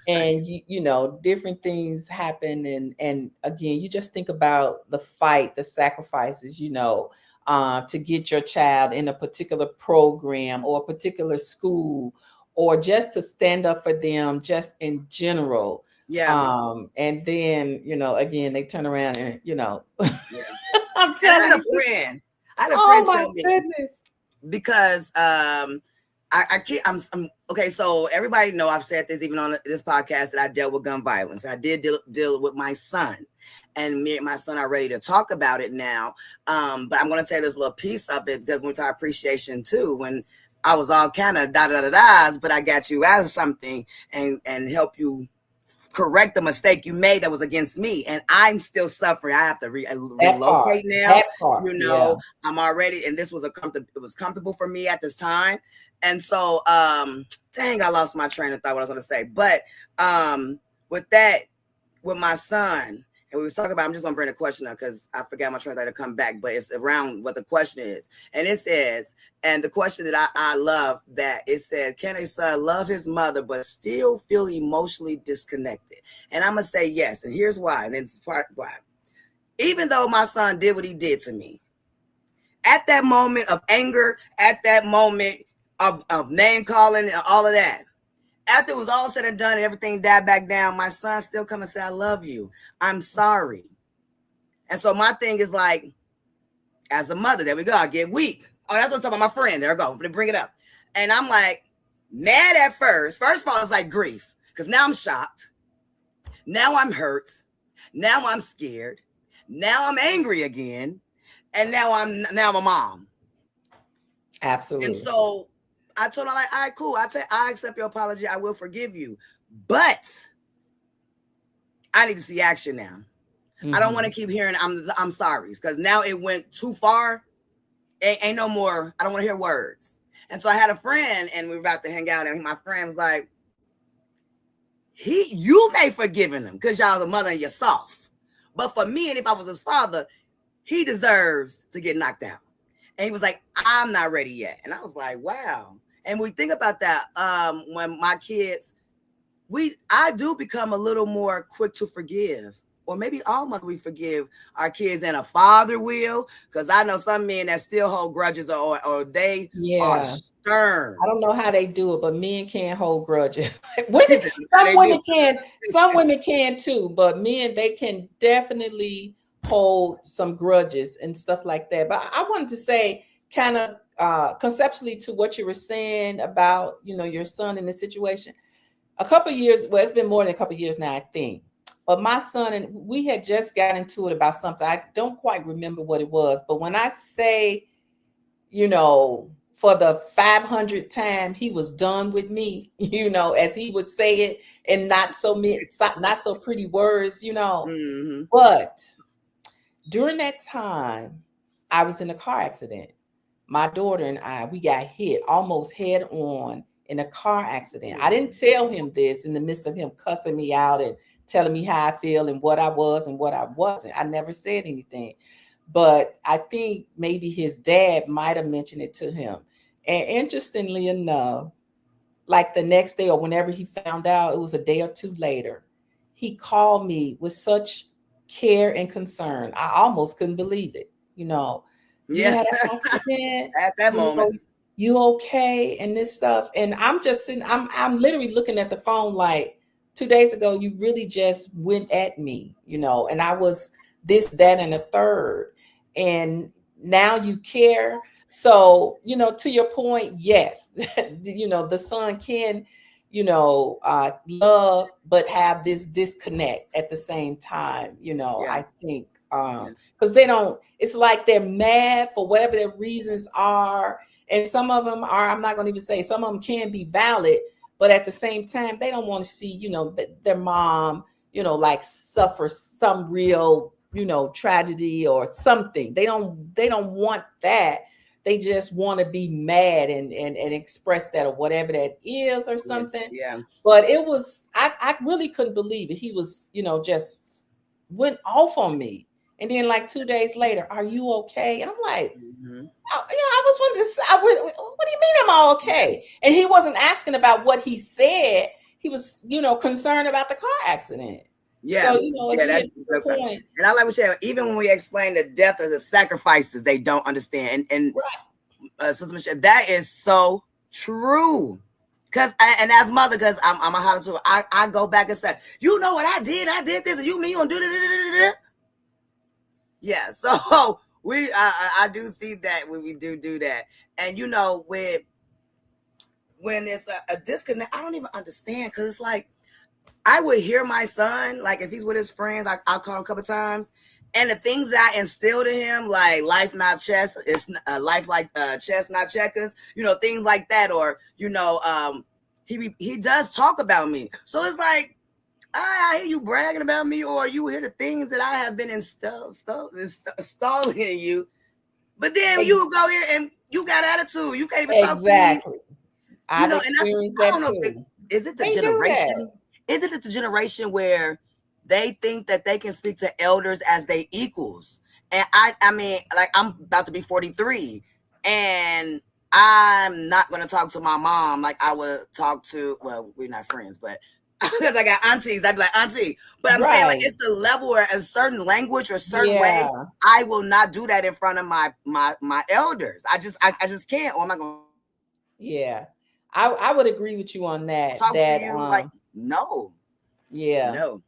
and you know, different things happen, and again, you just think about the fight, the sacrifices, you know, to get your child in a particular program or a particular school, or just to stand up for them, just in general. Yeah. And then, you know, again, they turn around and, you know, I'm telling you. I had a friend tell me, goodness. Because I'm okay. So everybody know I've said this even on this podcast that I dealt with gun violence. I did deal with my son, and me and my son are ready to talk about it now. But I'm going to tell you this little piece of it because we're talking appreciation too. When I was all kind of da-da-da-da's, but I got you out of something and help you correct the mistake you made that was against me, and I'm still suffering. I have to relocate now. You know, I'm already, and this was it was comfortable for me at this time, and so dang, I lost my train of thought. What I was going to say, but with my son, and we was talking about, I'm just going to bring the question up because I forgot my train of thought to come back, but it's around what the question is, and it says, and the question that I love that it said, can a son love his mother but still feel emotionally disconnected? And I'm gonna say yes, and here's why. And it's part why. Even though my son did what he did to me, at that moment of anger, at that moment of name calling and all of that, after it was all said and done and everything died back down, my son still come and say, I love you. I'm sorry. And so my thing is like, as a mother, there we go, I get weak. Oh, that's what I'm talking about, my friend. There I go. They bring it up. And I'm like, mad at first. First of all, it's like grief. Because now I'm shocked. Now I'm hurt. Now I'm scared. Now I'm angry again. And now I'm a mom. Absolutely. And so I told her, like, all right, cool. I accept your apology. I will forgive you. But I need to see action now. Mm-hmm. I don't want to keep hearing I'm sorry. Because now it went too far. Ain't no more. I don't want to hear words. And so I had a friend, and we were about to hang out, and my friend was like, you may forgive him because y'all the mother and you're soft. But for me, and if I was his father, he deserves to get knocked out. And he was like, I'm not ready yet. And I was like, wow. And we think about that when my kids, I do become a little more quick to forgive. Or maybe all mothers we forgive our kids, and a father will, because I know some men that still hold grudges, or they are stern. I don't know how they do it, but men can't hold grudges. Some women can too, but men, they can definitely hold some grudges and stuff like that. But I wanted to say, kind of conceptually, to what you were saying about, you know, your son in the situation. A couple of years, well, it's been more than a couple of years now, I think. But my son, and we had just got into it about something. I don't quite remember what it was. But when I say, you know, for the 500th time, he was done with me, you know, as he would say it, and not so pretty words, you know. Mm-hmm. But during that time, I was in a car accident. My daughter and I, we got hit almost head on in a car accident. I didn't tell him this in the midst of him cussing me out and telling me how I feel and what I was and what I wasn't. I never said anything. But I think maybe his dad might have mentioned it to him. And interestingly enough, like the next day or whenever he found out, it was a day or two later, he called me with such care and concern. I almost couldn't believe it. You Yeah. had an accident. At that You know, moment. you okay? And this stuff. And I'm just sitting, I'm literally looking at the phone like 2 days ago, you really just went at me, and I was this, that, and a third. And now you care. So, to your point, yes, the son can, love, but have this disconnect at the same time, Yeah. I think, because they don't, it's like they're mad for whatever their reasons are. And some of them are, I'm not going to even say, some of them can be valid, but at the same time, they don't want to see, their mom, like suffer some real, tragedy or something. They don't want that. They just want to be mad and express that or whatever that is or something. Yes, yeah. But it was, I really couldn't believe it. He was, just went off on me. And then like 2 days later, are you okay? And I'm like, I was wondering, what do you mean am I okay? And he wasn't asking about what he said. He was, concerned about the car accident. Yeah. So, again, that's point. And I like what you said, even when we explain the depth of the sacrifices, they don't understand. And Sister Michelle, that is so true. And as mother, because I'm a holler too, I go back and say, you know what I did this, and you mean you gonna do that. Yeah, so I do see that when we do that. And when it's a disconnect, I don't even understand, because it's like I would hear my son, like if he's with his friends, I'll call him a couple times, and the things that I instilled in him, like life not chess, it's life like chess not checkers, things like that, or he does talk about me. So it's like, I hear you bragging about me, or you hear the things that I have been installing in you, but then you go here and you got attitude. You can't even talk to me. Exactly. I've experienced that too. Is it the generation? Is it the generation where they think that they can speak to elders as they equals? And I mean, like, I'm about to be 43, and I'm not going to talk to my mom like I would talk to, well, we're not friends, but because I got aunties, I'd be like, auntie. But I'm saying, like, it's a level or a certain language or a certain way. I will not do that in front of my elders. I just can't. Or am I going? Yeah, I would agree with you on that. Talk to you like, no. Yeah. No.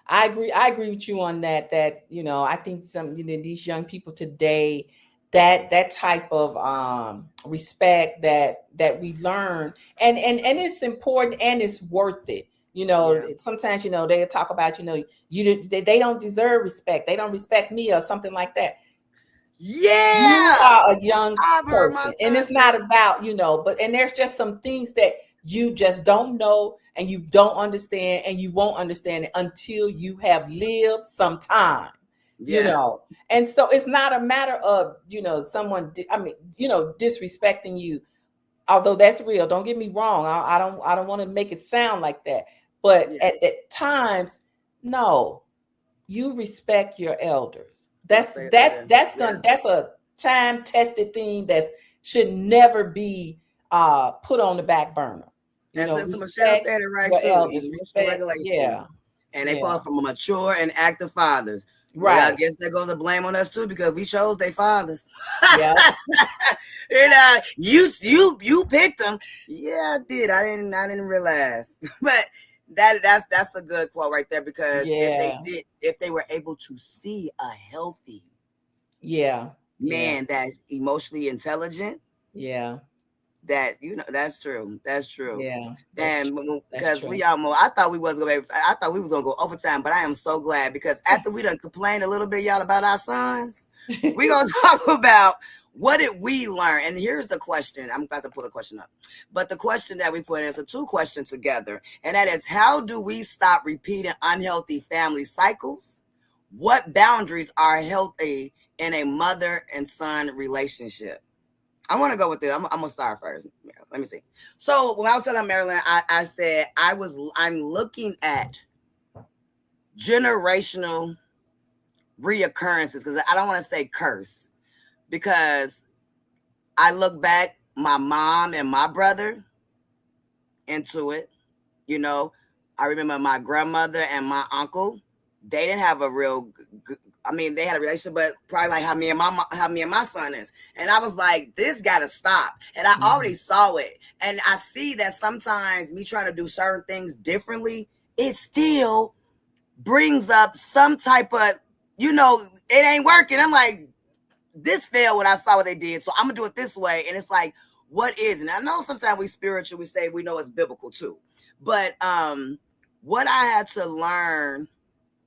I agree with you on that. That, I think these young people today, that type of respect that we learn, and it's important and it's worth it. Sometimes, they talk about, they don't deserve respect. They don't respect me or something like that. Yeah. You are a young person, and it's not about, and there's just some things that you just don't know and you don't understand, and you won't understand it until you have lived some time. And so it's not a matter of, someone, disrespecting you, although that's real. Don't get me wrong. I don't want to make it sound like that. But at times, no, you respect your elders. That's a time-tested thing that should never be put on the back burner. And Sister Michelle said it right too. Elders, respect, and they fall from mature and active fathers. Right. Well, I guess they go to blame on us too, because we chose their fathers. Yeah. You picked them. Yeah, I did. I didn't realize. But that's a good quote right there, because if they were able to see a healthy man that's emotionally intelligent, that that's true. Yeah, and because we almost, I thought we was gonna go overtime, but I am so glad, because after we done complained a little bit, y'all, about our sons, we gonna talk about what did we learn. And here's the question. I'm about to pull the question up, but the question that we put in is a 2 questions together, and that is, how do we stop repeating unhealthy family cycles? What boundaries are healthy in a mother and son relationship? I want to go with this. I'm gonna start first. Let me see. So when I was telling Marilyn, I said I'm looking at generational reoccurrences, because I don't want to say curse, because I look back, my mom and my brother into it. You know, I remember my grandmother and my uncle. They didn't have a real. I mean, they had a relationship, but probably like how me and my son is. And I was like, this got to stop. And I already saw it. And I see that sometimes me trying to do certain things differently, it still brings up some type of, it ain't working. I'm like, this failed when I saw what they did, so I'm gonna do it this way. And it's like, what is? And I know sometimes we spiritual, we say we know it's biblical too. But what I had to learn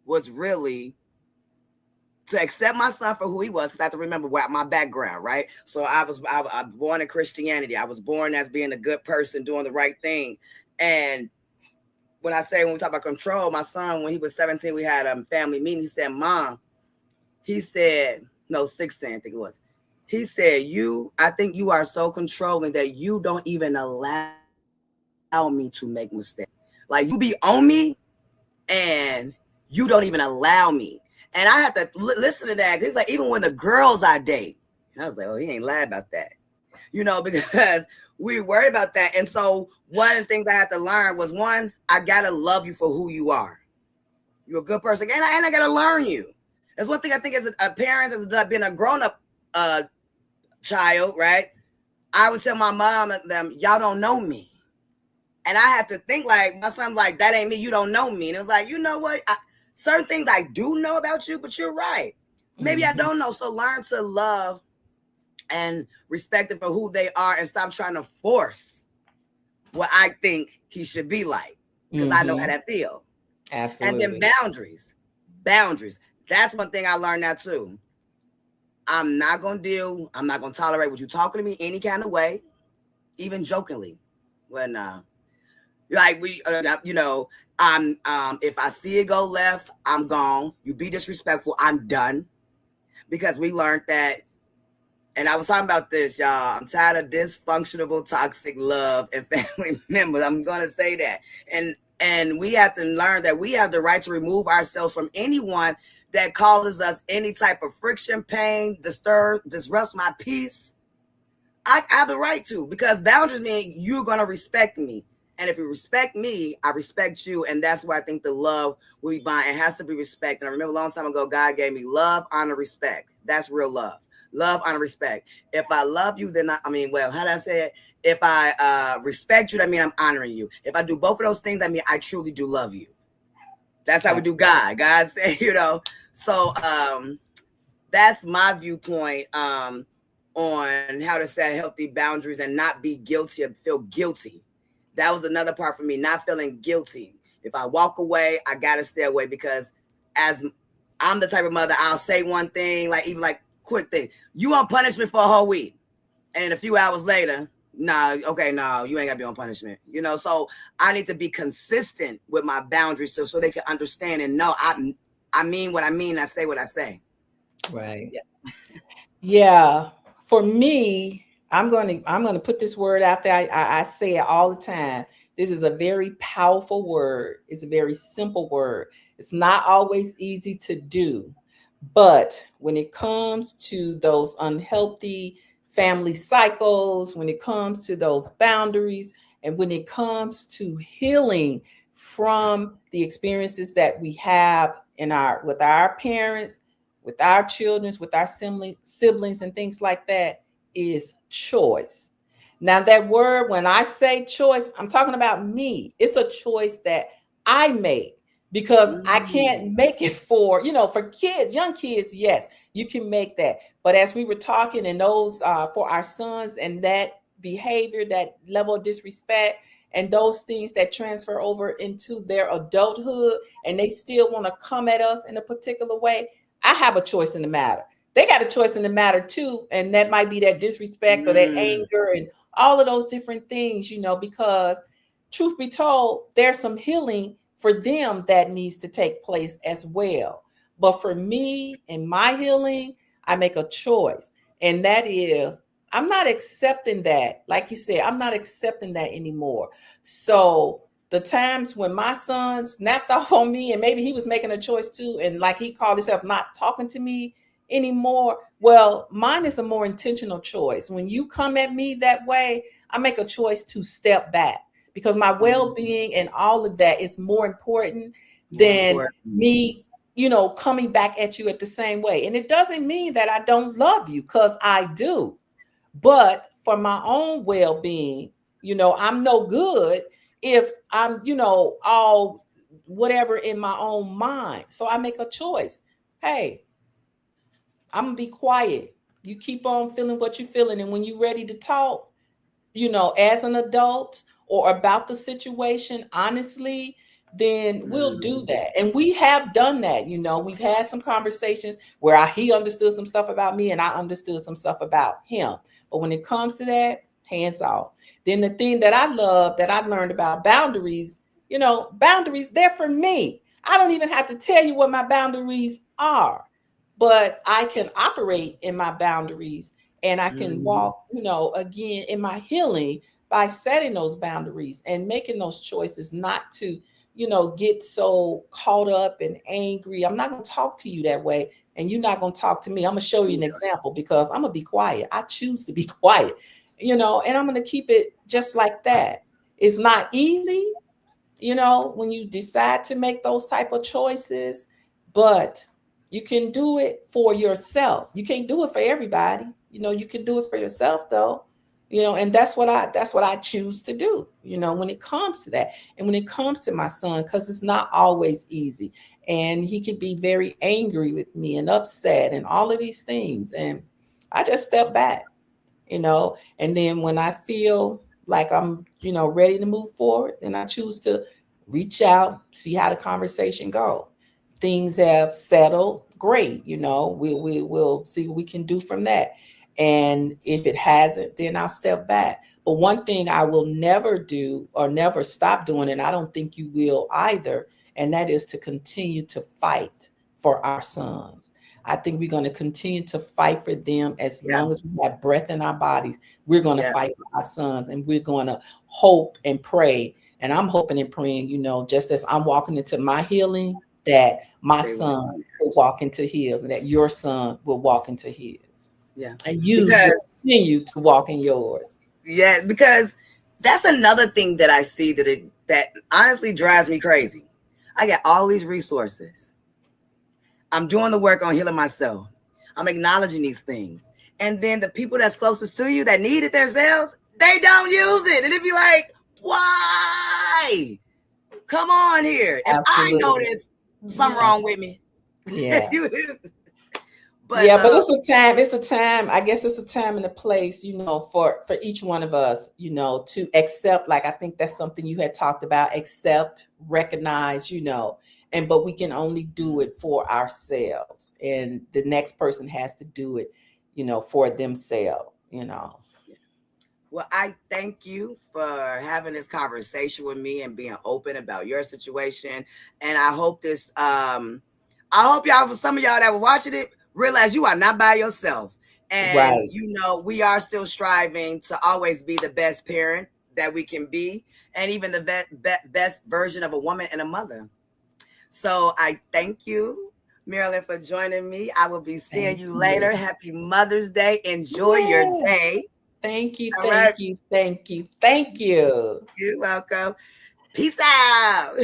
was really to accept my son for who he was, because I have to remember my background, right? So I was born in Christianity. I was born as being a good person, doing the right thing. And when we talk about control, my son, when he was 17, we had a family meeting. He said, Mom, he said, no, 16, I think it was. He said, I think you are so controlling that you don't even allow me to make mistakes. Like, you be on me and you don't even allow me. And I have to listen to that. He's like, even when the girls I date, and I was like, oh, he ain't lied about that. Because we worry about that. And so one of the things I had to learn was, one, I got to love you for who you are. You're a good person. And I got to learn you. That's one thing I think as a parent, as being a grown-up child, right? I would tell my mom and them, y'all don't know me. And I had to think like, my son's like, that ain't me, you don't know me. And it was like, you know what? Certain things I do know about you, but you're right. Maybe I don't know. So learn to love and respect them for who they are, and stop trying to force what I think he should be like. Because I know how that feels. Absolutely. And then boundaries. That's one thing I learned now too. I'm not going to tolerate what you talking to me any kind of way, even jokingly. Well, nah. Like if I see it go left, I'm gone. You be disrespectful, I'm done. Because we learned that, and I was talking about this, y'all. I'm tired of dysfunctional, toxic love and family members. I'm going to say that. And we have to learn that we have the right to remove ourselves from anyone that causes us any type of friction, pain, disrupts my peace. I have the right to, because boundaries mean you're going to respect me. And if you respect me, I respect you. And that's where I think the love will be bond. It has to be respect. And I remember a long time ago, God gave me love, honor, respect. That's real love. Love, honor, respect. If I love you, then how did I say it? If I respect you, that means I'm honoring you. If I do both of those things, I mean I truly do love you. That's how we do God. God said, So that's my viewpoint on how to set healthy boundaries and not be guilty or feel guilty. That was another part for me, not feeling guilty. If I walk away, I gotta stay away, because as I'm the type of mother, I'll say one thing, even quick thing. You on punishment for a whole week, and a few hours later, you ain't gotta be on punishment. So I need to be consistent with my boundaries so they can understand and know I mean what I mean. I say what I say. Right. Yeah. For me, I'm going to put this word out there. I say it all the time. This is a very powerful word. It's a very simple word. It's not always easy to do. But when it comes to those unhealthy family cycles, when it comes to those boundaries, and when it comes to healing from the experiences that we have with our parents, with our children, with our siblings and things like that, is choice. Now, that word, when I say choice, I'm talking about me. It's a choice that I make, because I can't make it for kids, young kids. Yes, you can make that. But as we were talking, and those for our sons, and that behavior, that level of disrespect, and those things that transfer over into their adulthood, and they still want to come at us in a particular way, I have a choice in the matter. They got a choice in the matter too. And that might be that disrespect or that anger and all of those different things, because truth be told, there's some healing for them that needs to take place as well. But for me and my healing, I make a choice. And that is, I'm not accepting that. Like you said, I'm not accepting that anymore. So the times when my son snapped off on me and maybe he was making a choice too, and like he called himself not talking to me anymore. Well, mine is a more intentional choice. When you come at me that way, I make a choice to step back because my well-being and all of that is more important than me, coming back at you at the same way. And it doesn't mean that I don't love you, because I do. But for my own well-being, I'm no good if I'm, all whatever in my own mind. So I make a choice. Hey, I'm gonna be quiet. You keep on feeling what you're feeling. And when you're ready to talk, as an adult or about the situation, honestly, then we'll do that. And we have done that. We've had some conversations where he understood some stuff about me and I understood some stuff about him. But when it comes to that, hands off. Then the thing that I love that I learned about boundaries, boundaries, they're for me. I don't even have to tell you what my boundaries are, but I can operate in my boundaries and I can walk, again in my healing by setting those boundaries and making those choices not to, get so caught up and angry. I'm not going to talk to you that way. And you're not going to talk to me. I'm going to show you an example because I'm going to be quiet. I choose to be quiet, and I'm going to keep it just like that. It's not easy, when you decide to make those type of choices, but you can do it for yourself. You can't do it for everybody. You can do it for yourself though. And that's what I choose to do, when it comes to that. And when it comes to my son, because it's not always easy. And he can be very angry with me and upset and all of these things. And I just step back, and then when I feel like I'm, ready to move forward, then I choose to reach out, see how the conversation go. Things have settled, great. We'll see what we can do from that. And if it hasn't, then I'll step back. But one thing I will never do or never stop doing, and I don't think you will either, and that is to continue to fight for our sons. I think we're going to continue to fight for them as long as we have breath in our bodies. We're going to fight for our sons, and we're going to hope and pray. And I'm hoping and praying, just as I'm walking into my healing, that my son will walk into his, and that your son will walk into his. Yeah. And you will continue to walk in yours. Yeah, because that's another thing that I see that honestly drives me crazy. I got all these resources. I'm doing the work on healing myself. I'm acknowledging these things. And then the people that's closest to you that need it themselves, they don't use it. And it'd be like, why? Come on here. If I know there's something wrong with me. Yeah. But it's a time, I guess it's a time and a place, for each one of us, to accept, like, I think that's something you had talked about, accept, recognize, but we can only do it for ourselves, and the next person has to do it, for themselves, Well, I thank you for having this conversation with me and being open about your situation. And I hope y'all, for some of y'all that were watching it, realize you are not by yourself. And, we are still striving to always be the best parent that we can be, and even the best version of a woman and a mother. So I thank you, Marilyn, for joining me. I will be seeing you later. Happy Mother's Day. Enjoy your day. Thank you. Thank you. You're welcome. Peace out.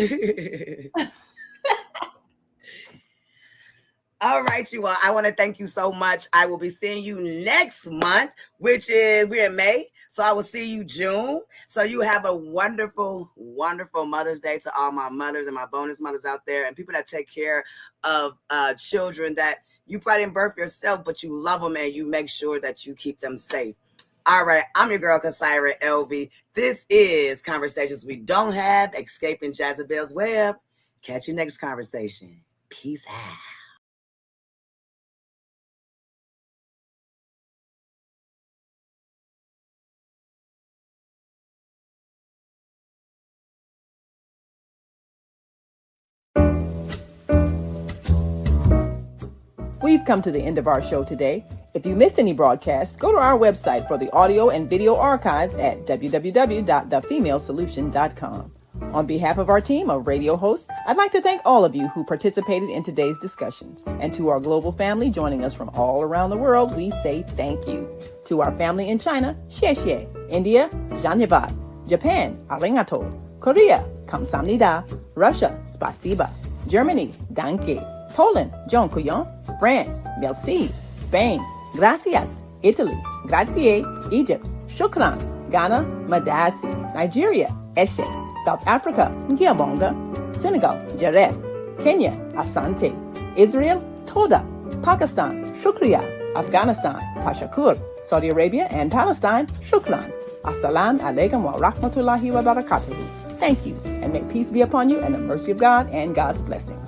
All right, you all. I want to thank you so much. I will be seeing you next month, which is, we're in May. So I will see you June. So you have a wonderful, wonderful Mother's Day to all my mothers and my bonus mothers out there, and people that take care of children that you probably didn't birth yourself, but you love them and you make sure that you keep them safe. All right. I'm your girl, Kasira LV. This is Conversations We Don't Have, Escaping Jezebel's Web. Catch you next conversation. Peace out. We've We've come to the end of our show today. If you missed any broadcasts, go to our website for the audio and video archives at www.thefemalesolution.com. On behalf of our team of radio hosts, I'd like to thank all of you who participated in today's discussions. And to our global family joining us from all around the world, we say thank you. To our family in China, xie xie. India, Dhanyavad. Japan, arigato. Korea, kamsamnida. Russia, spasiba. Germany, danke. Poland, dziękuję. France, merci. Spain, gracias. Italy, grazie. Egypt, shukran. Ghana, madasi. Nigeria, eshe. South Africa, Ngiyabonga. Senegal, Jareth. Kenya, Asante. Israel, Toda. Pakistan, Shukriya. Afghanistan, Tashakur. Saudi Arabia and Palestine, Shukran. Assalamu alaikum wa rahmatullahi wa barakatuhu. Thank you, and may peace be upon you and the mercy of God and God's blessings.